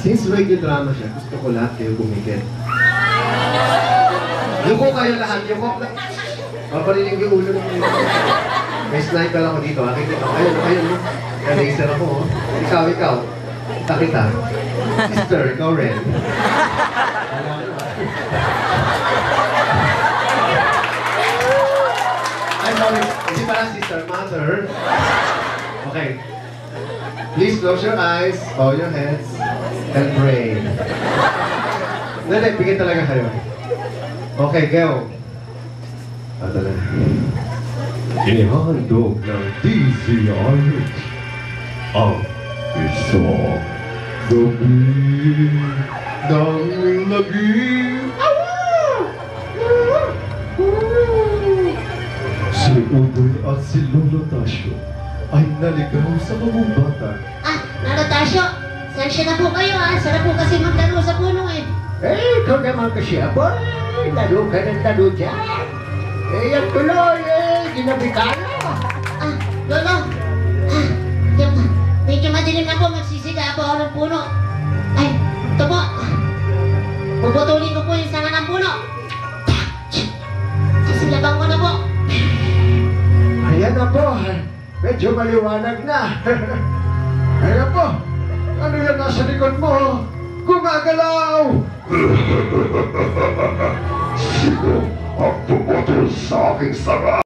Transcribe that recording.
Since radio drama siya, gusto ko lahat kayo bumigit. Yuko kayo lahat, yuko. Paparinig yung ulo ng ulo. May sniper ako dito, akin ito. Ayun. May laser ako, oh. Ikaw. Kita. Sister, ikaw rin. Ay, sorry. Hindi pala sister, mother. Okay. Please close your eyes, bow your heads, and pray. Hindi, bigyan talaga kayo. Okay, go. Ito na. Ihandog ng DZRH ang isang gabi ng lagim. Si Udoy at si Lolo Tasyo ay naligaw sa magumbatan. Lolo Tasyo, saan siya na po kayo Sarap po kasi maglaro sa puno eh. Ikaw naman kasi aboy. Laro ka ng laro dyan. Yung tuloy ginabi ka na. Lolo. Medyo madilim na po, magsisiga po ako ng puno. Ay, ito po. Puputulin ko po yung sanga ng puno. Sisilabang ko na po. Ayan na po. Medyo maliwanag na. Ayan po. Ano yan nasa likod mo? Gumagalaw! Sino ang pumutol sa aking sanga?